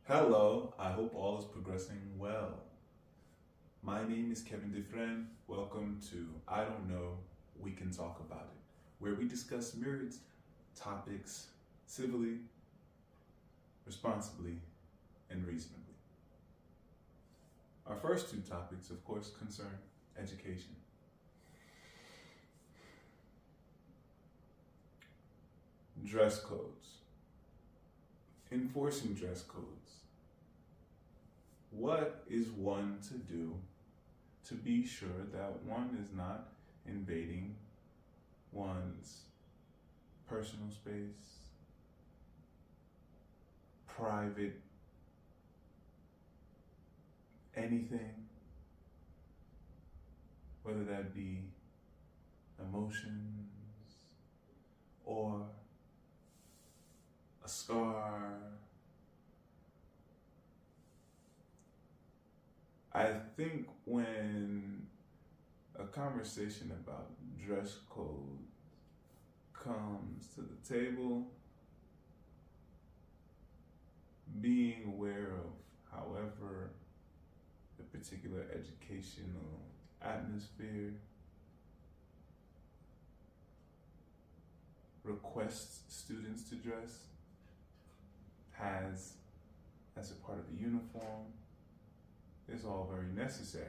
Hello, I hope all is progressing well. My name is Kevin Dufresne. Welcome to I Don't Know, We Can Talk About It, where we discuss myriad topics civilly, responsibly, and reasonably. Our first two topics, of course, concern education. Dress codes. Enforcing dress codes. What is one to do to be sure that one is not invading one's personal space, private, anything, whether that be emotions or a scar. I think when a conversation about dress code comes to the table, being aware of however the particular educational atmosphere requests students to dress has as a part of the uniform is all very necessary,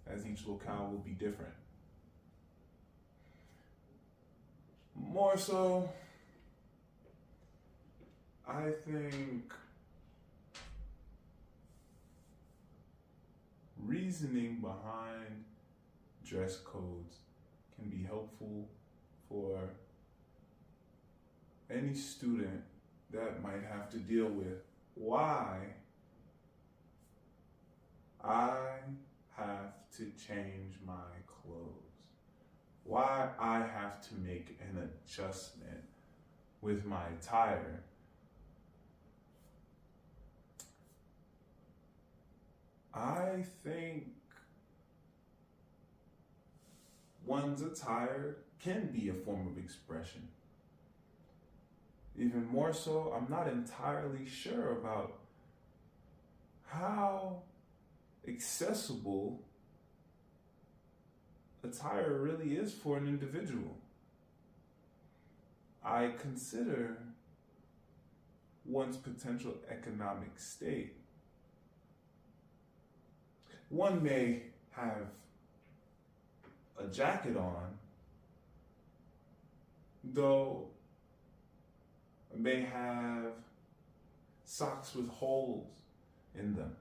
as each locale will be different. More so, I think reasoning behind dress codes can be helpful for any student that might have to deal with why I have to change my clothes, why I have to make an adjustment with my attire. I think one's attire can be a form of expression. Even more so, I'm not entirely sure about how accessible attire really is for an individual. I consider one's potential economic state. One may have a jacket on, though may have socks with holes in them.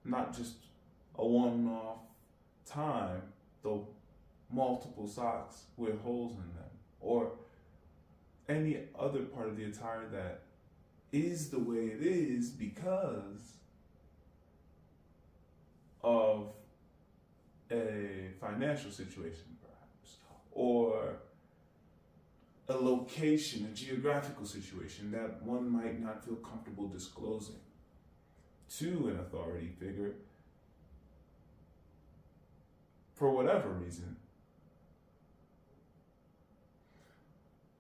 Not just a one-off time, though multiple socks with holes in them. Or any other part of the attire that is the way it is because of a financial situation, perhaps, or a location, a geographical situation that one might not feel comfortable disclosing to an authority figure for whatever reason.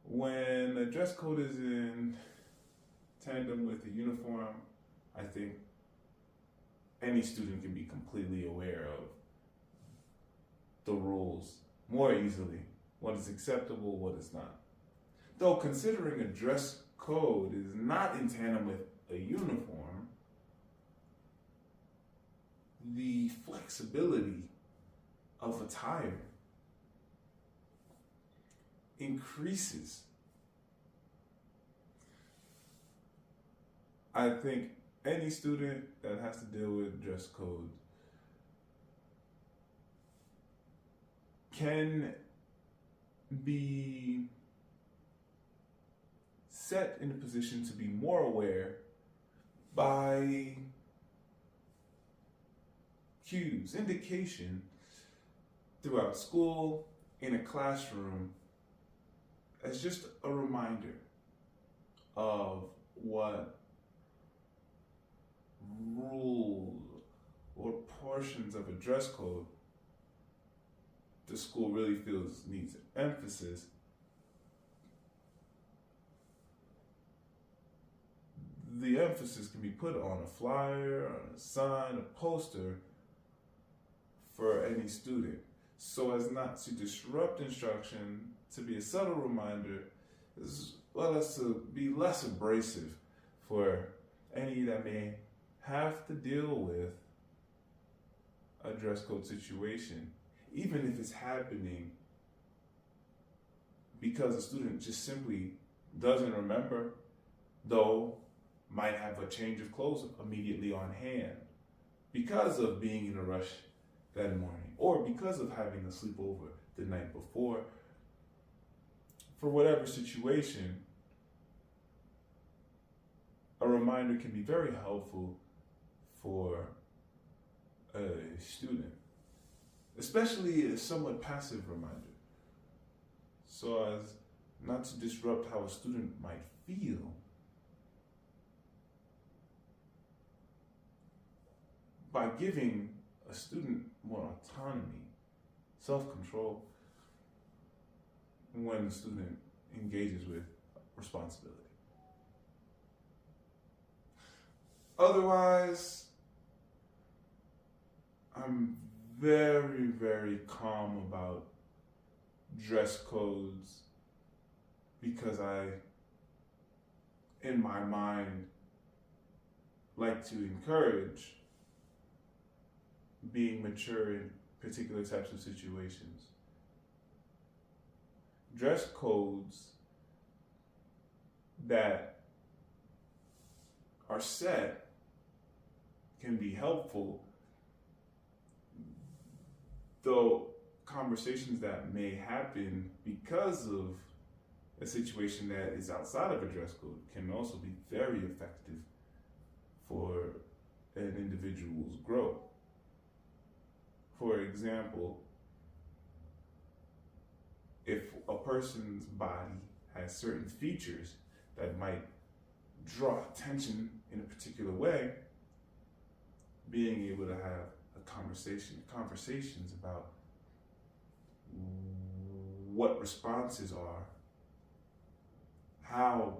When a dress code is in tandem with the uniform, I think any student can be completely aware of the rules more easily, what is acceptable, what is not. Though considering a dress code is not in tandem with a uniform, the flexibility of attire increases. I think any student that has to deal with dress code can be set in a position to be more aware by cues, indication throughout school, in a classroom, as just a reminder of what rules or portions of a dress code the school really feels needs emphasis. the emphasis can be put on a flyer, on a sign, a poster for any student, so as not to disrupt instruction, to be a subtle reminder, as well as to be less abrasive for any that may have to deal with a dress code situation, even if it's happening because a student just simply doesn't remember, though might have a change of clothes immediately on hand because of being in a rush that morning, or because of having a sleepover the night before. For whatever situation, a reminder can be very helpful for a student, especially a somewhat passive reminder, so as not to disrupt how a student might feel. By giving a student more autonomy, self-control, when the student engages with responsibility. Otherwise, I'm very, very calm about dress codes because I, in my mind, like to encourage being mature in particular types of situations. Dress codes that are set can be helpful, though conversations that may happen because of a situation that is outside of a dress code can also be very effective for an individual's growth. For example, if a person's body has certain features that might draw attention in a particular way, being able to have conversations about what responses are, how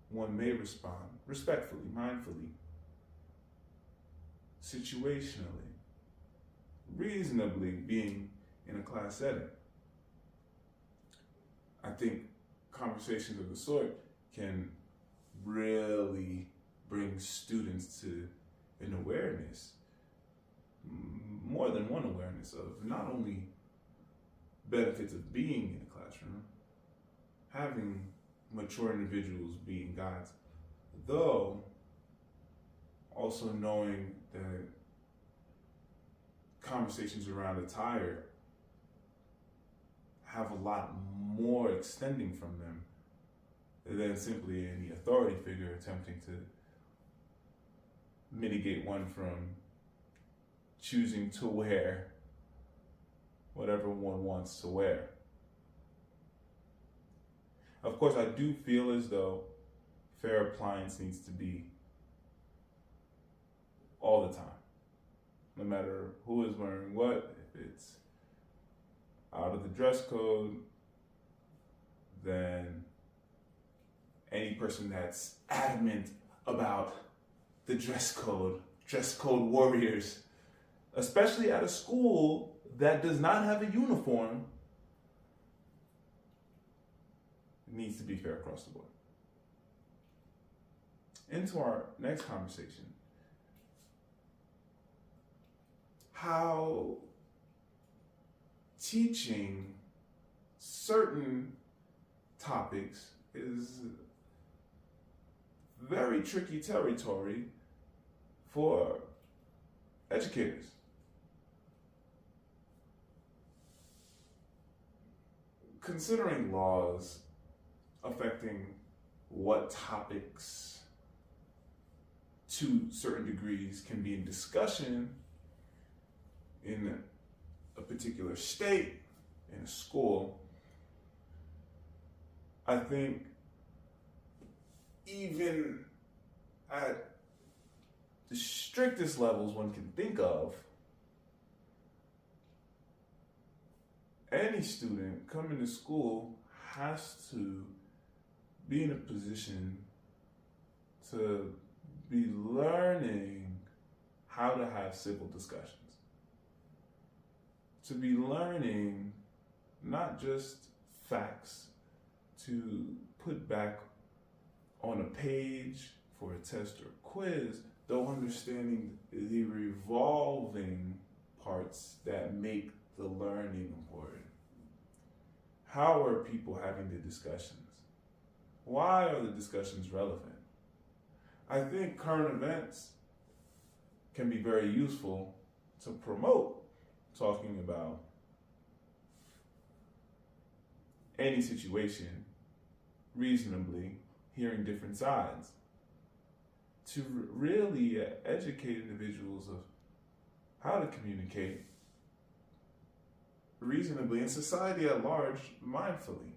one may respond respectfully, mindfully, situationally, reasonably, being in a class setting. I think conversations of the sort can really bring students to an awareness, more than one awareness, of not only benefits of being in a classroom, having mature individuals being guides, though also knowing that conversations around attire have a lot more extending from them than simply any authority figure attempting to mitigate one from choosing to wear whatever one wants to wear. Of course, I do feel as though fair appliance needs to be all the time, no matter who is wearing what. If it's out of the dress code, then any person that's adamant about the dress code warriors, especially at a school that does not have a uniform, needs to be fair across the board. Into our next conversation. How teaching certain topics is very tricky territory for educators. Considering laws affecting what topics to certain degrees can be in discussion in a particular state, in a school, I think even at the strictest levels one can think of, any student coming to school has to be in a position to be learning how to have civil discussions, to be learning not just facts to put back on a page for a test or quiz, though understanding the revolving parts that make the learning important. How are people having the discussions? Why are the discussions relevant? I think current events can be very useful to promote talking about any situation reasonably, hearing different sides, to really educate individuals of how to communicate reasonably in society at large, mindfully.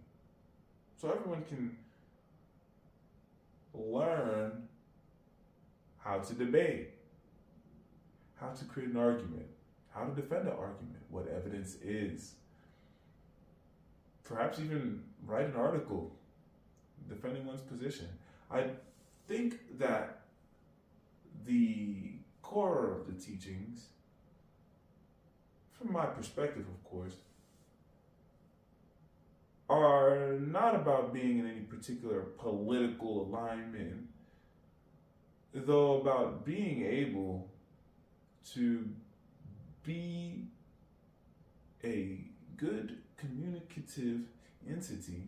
So everyone can learn how to debate, how to create an argument, how to defend an argument, what evidence is. Perhaps even write an article defending one's position. I think that the core of the teachings, from my perspective, of course, are not about being in any particular political alignment, though about being able to be a good communicative entity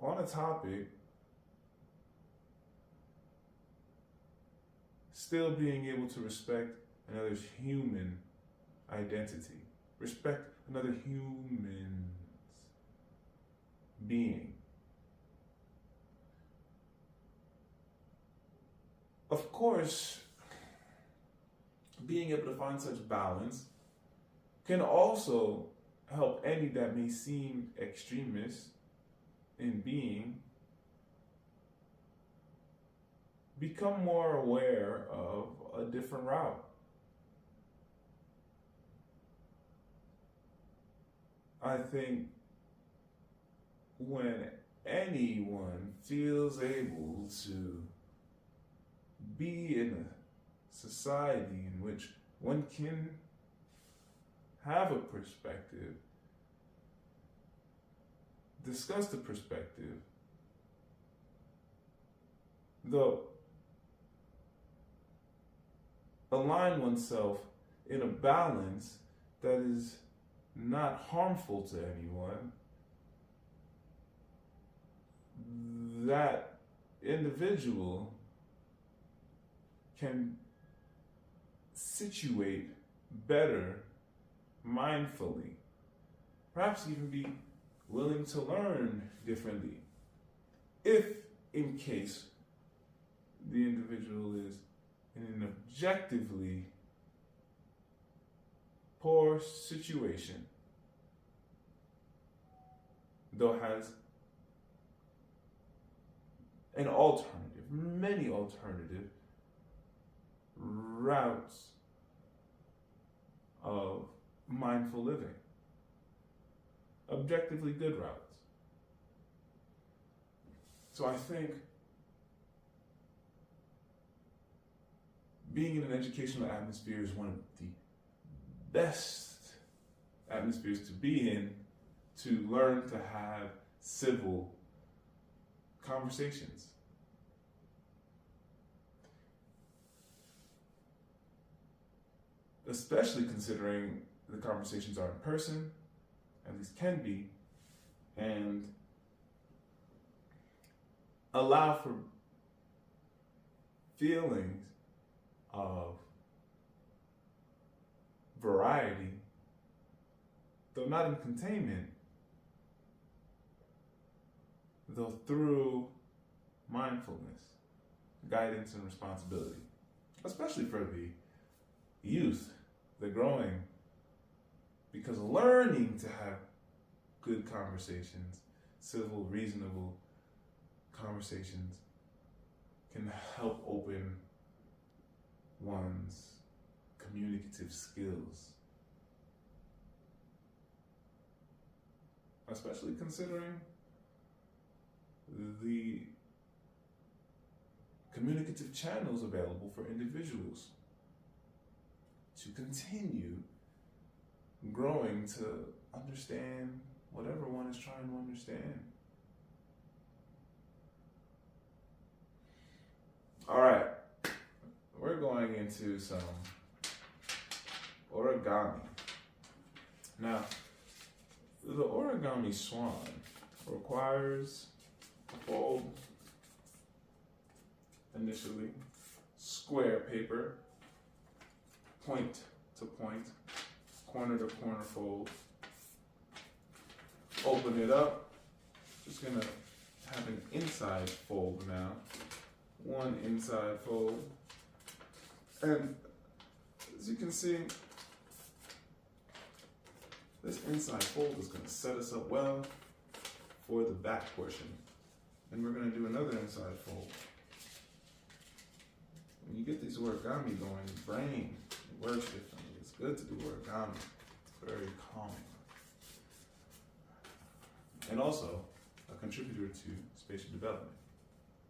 on a topic, still being able to respect another's human identity, respect another human's being. Of course, being able to find such balance can also help any that may seem extremist in being become more aware of a different route. I think when anyone feels able to be in a society in which one can have a perspective, discuss the perspective, though align oneself in a balance that is not harmful to anyone, that individual can situate better mindfully, perhaps even be willing to learn differently, if in case the individual is in an objectively poor situation, though has an alternative, many alternative routes of mindful living, objectively good routes. So I think being in an educational atmosphere is one of the best atmospheres to be in, to learn to have civil conversations. Especially considering the conversations are in person, at least can be, and allow for feelings of variety, though not in containment, though through mindfulness, guidance, and responsibility, especially for the youth, the growing, because learning to have good conversations, civil, reasonable conversations, can help open one's communicative skills, especially considering the communicative channels available for individuals to continue growing to understand whatever one is trying to understand. All right, we're going into some origami. Now, the origami swan requires a fold initially, square paper, point to point, corner to corner fold. Open it up. Just gonna have an inside fold now. One inside fold. And as you can see, this inside fold is gonna set us up well for the back portion. And we're gonna do another inside fold. When you get these origami going, your brain works differently. It's good to do origami. It's very calming. And also a contributor to spatial development.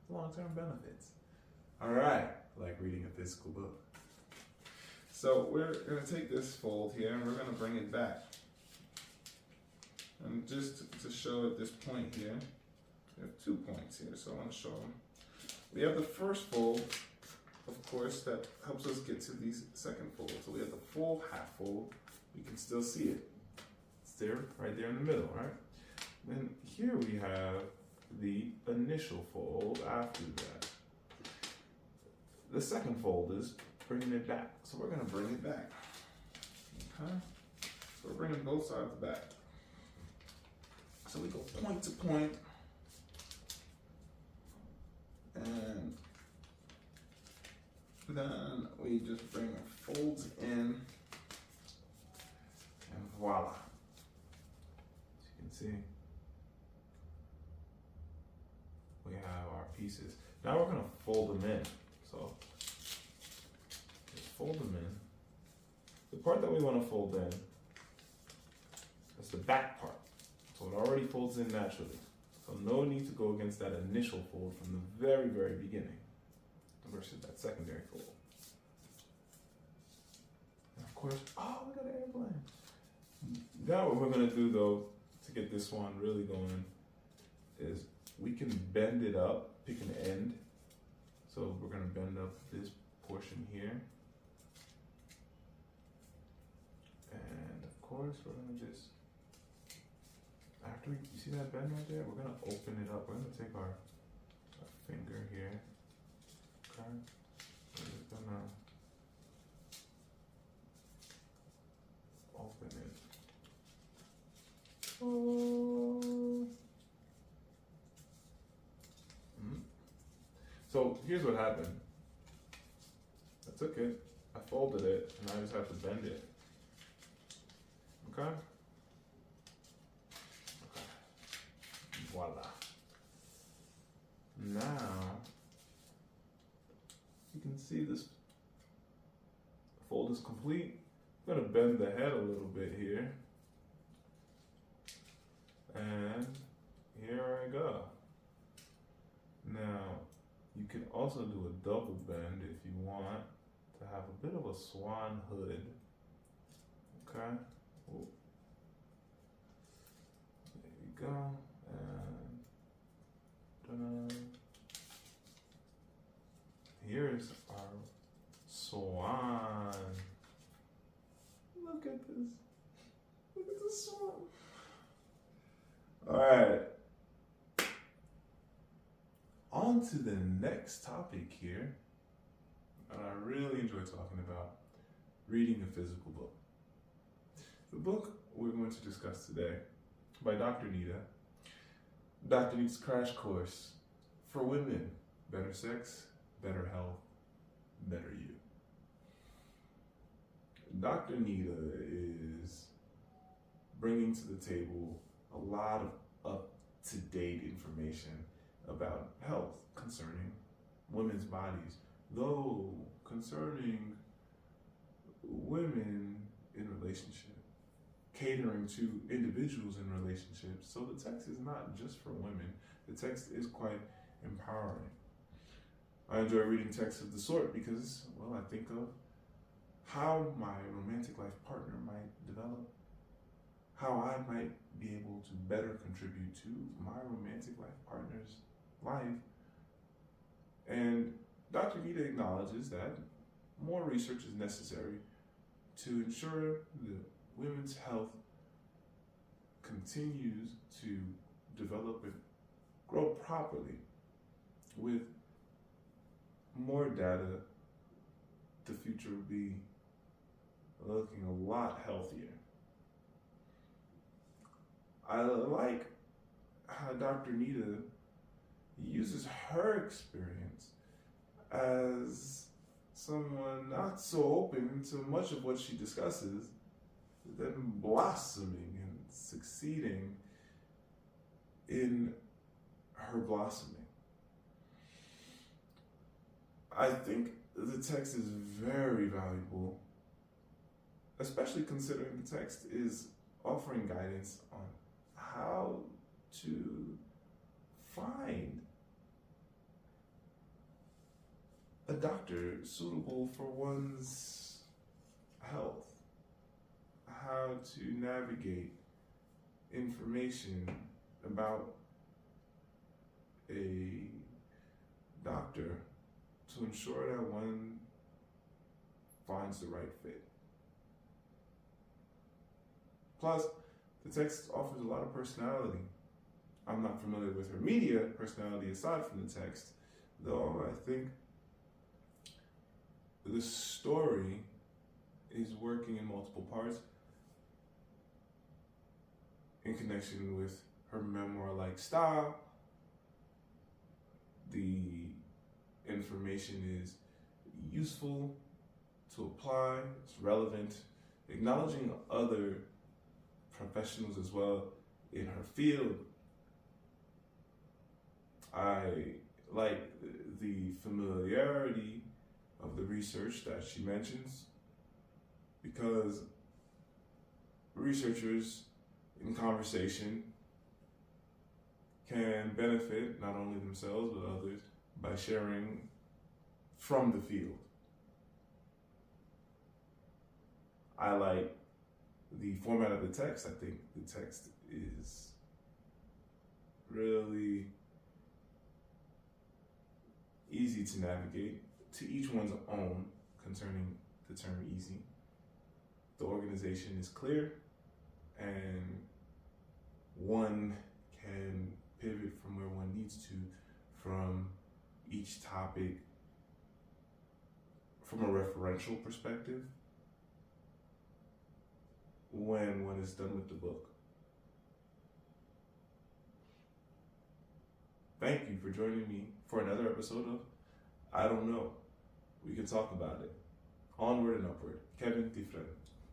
Long-term benefits. All right, like reading a physical book. So we're gonna take this fold here and we're gonna bring it back. And just to show at this point here, we have 2 points here, so I want to show them. We have the first fold, of course, that helps us get to the second fold. So we have the full half fold. You can still see it. It's there, right there in the middle, right? Then here we have the initial fold after that. The second fold is bringing it back. So we're going to bring it back. Okay? So we're bringing both sides back. So we go point to point. And then we just bring our folds in. And voila. As you can see, we have our pieces. Now we're going to fold them in. So just fold them in. The part that we want to fold in is the back part. So it already folds in naturally. So no need to go against that initial fold from the very, very beginning versus that secondary fold. And of course, oh, we got an airplane. Now what we're going to do though, to get this one really going, is we can bend it up, pick an end. So we're going to bend up this portion here. And of course, we're going to just, after you see that bend right there, we're going to open it up. We're going to take our finger here. Okay. We're just going to open it. Oh. So here's what happened. I took it, I folded it, and I just have to bend it. Okay? Okay. Voila. Now, you can see this fold is complete. I'm gonna bend the head a little bit here. And here I go. Now, you can also do a double bend if you want to have a bit of a swan hood. Okay? Ooh. There you go. And here's our swan. Look at this. Look at the swan. All right. On to the next topic here. And I really enjoy talking about reading a physical book. The book we're going to discuss today by Dr. Nita. Dr. Nita's Crash Course for Women. Better sex, better health, better you. Dr. Nita is bringing to the table a lot of up-to-date information about health concerning women's bodies, though concerning women in relationship, catering to individuals in relationships. So the text is not just for women. The text is quite empowering. I enjoy reading texts of the sort because, well, I think of how my romantic life partner might develop, how I might be able to better contribute to my romantic life partner's life. And Dr. Nita acknowledges that more research is necessary to ensure that women's health continues to develop and grow properly. With more data, the future will be looking a lot healthier. I like how Dr. Nita uses her experience as someone not so open to much of what she discusses, then blossoming and succeeding in her blossoming. I think the text is very valuable, especially considering the text is offering guidance on how to find a doctor suitable for one's health, how to navigate information about a doctor to ensure that one finds the right fit. Plus, the text offers a lot of personality. I'm not familiar with her media personality aside from the text, though I think the story is working in multiple parts in connection with her memoir-like style. The information is useful to apply, it's relevant, acknowledging other professionals as well in her field. I like the familiarity of the research that she mentions, because researchers in conversation can benefit not only themselves but others by sharing from the field. I like the format of the text. I think the text is really easy to navigate, to each one's own concerning the term easy. The organization is clear and one can pivot from where one needs to from each topic from a referential perspective when one is done with the book. Thank you for joining me for another episode of I Don't Know. We can talk about it. Onward and Upward. Kevin Dufresne.